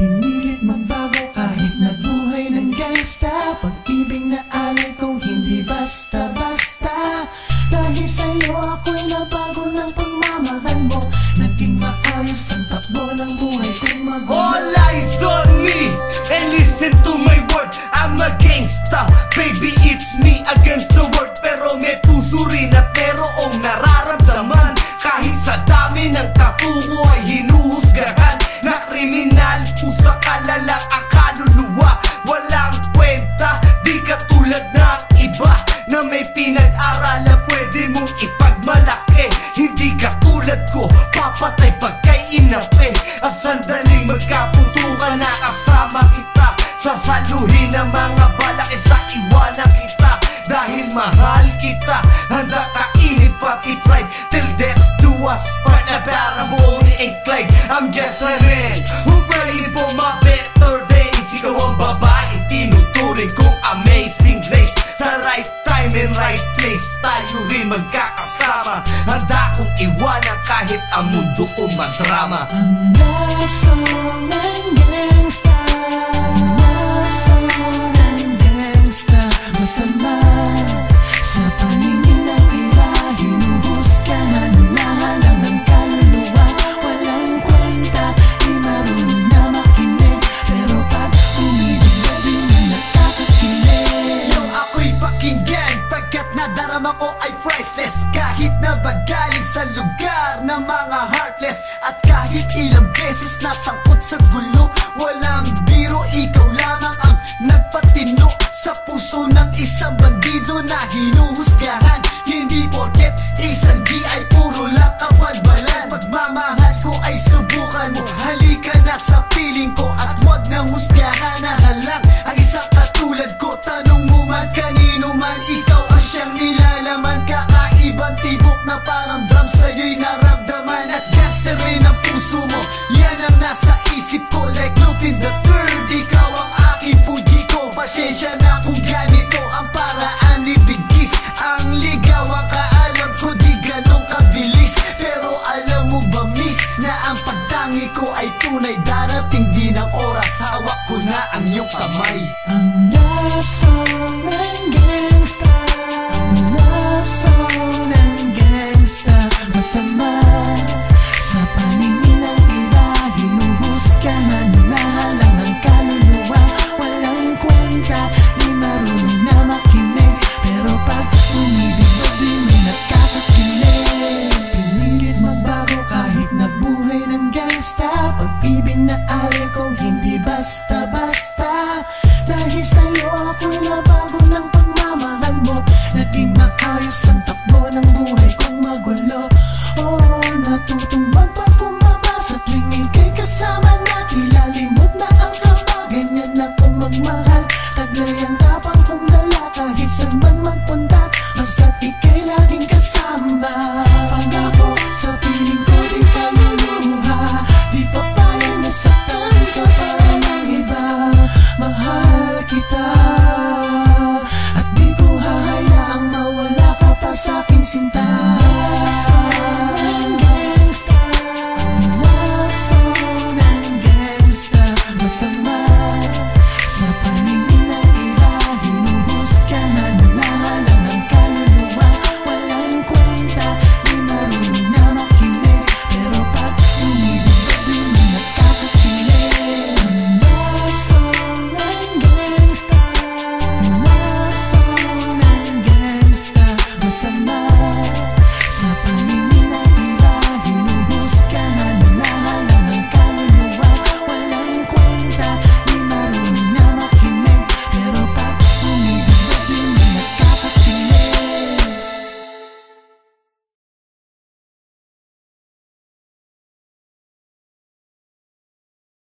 Pinilit magbago kahit nagbuhay ng gangsta. Pag-ibig na alay ko hindi basta-basta. Dahil sa'yo ako'y nabago ng pagmamahal mo. Naging maayos ang takbo ng buhay kong magulo. All eyes on me and listen to my word. I'm a gangsta, baby, it's me against the world. Pero may puso rin at merong nararamdaman. Kahit sa dami ng tatuo ay hinuhusgahan. Na kriminal, pusa kalalang ang kaluluwa. Walang kwenta, di katulad ng iba na may pinag-aralan pwede mong ipagmalaki. Hindi katulad ko, papatay pagkay inapi. Ang sandaling magkaputukan na kasama kita. Sasaluhin ang mga balak, isa iwanan kita. Dahil mahal kita, handa kainin pati pride. Till death do us part, na para mo i-incline. I'm just a man who praying for my better days. Ikaw ang babae, tinuturing kong amazing grace. Sa right time and right place, tayo rin magkakasama. Handa kong iwanan kahit ang mundo ko madrama. Ang love song ng gangsta, love song ng gangsta. Masama sa paningin ng iba, hinuhusgahan, nahalang ng kaluluwa. Walang kwenta, di marunong na makinig. Pero pag umibig na di na nakakakilig. Yung ako'y pakinggan, pagkat nadarama ko ay priceless. Kahit na bagaling sa lugar ng mga heartless. At kahit ilang beses nasangkot sa gulo, walang biro, ikaw lamang ang nagpatino sa puso ng isang bandido na hinuhusgahan. Hindi porket isang di ay puro lang kabalbalan. Pagmamahal ko ay subukan mo, halika na sa piling ko. At wag nang husgahan na halang ang isang katulad ko. Tanong mo man kanino man, ikaw ang siyang nilalaman. Kakaibang tibok na parang drum, sa'yo'y naramdaman. At gangster rin ang puso mo, yan ang nasa isip ko. Like Lupin the Third, ikaw ang aking puji ko. Pasensya na kung ganito ang paraan ni Bigis. Ang ligaw ang kaalam ko, di ganong kabilis. Pero alam mo ba miss, na ang pagtangi ko ay tunay. Darating din ang oras, hawak ko na ang iyong kamay. Ang love song ng gangsta, ang love song ng gangsta. Masama sa paningin ng iba, hinuhusgahan, nahalang ng kaluluwa. Walang kwenta, di marunong na makinig. Pero pag umibig na di may nakakakilig. Pinilit magbago kahit nagbuhay ng gangsta. Pag-ibig na alay ko hindi basta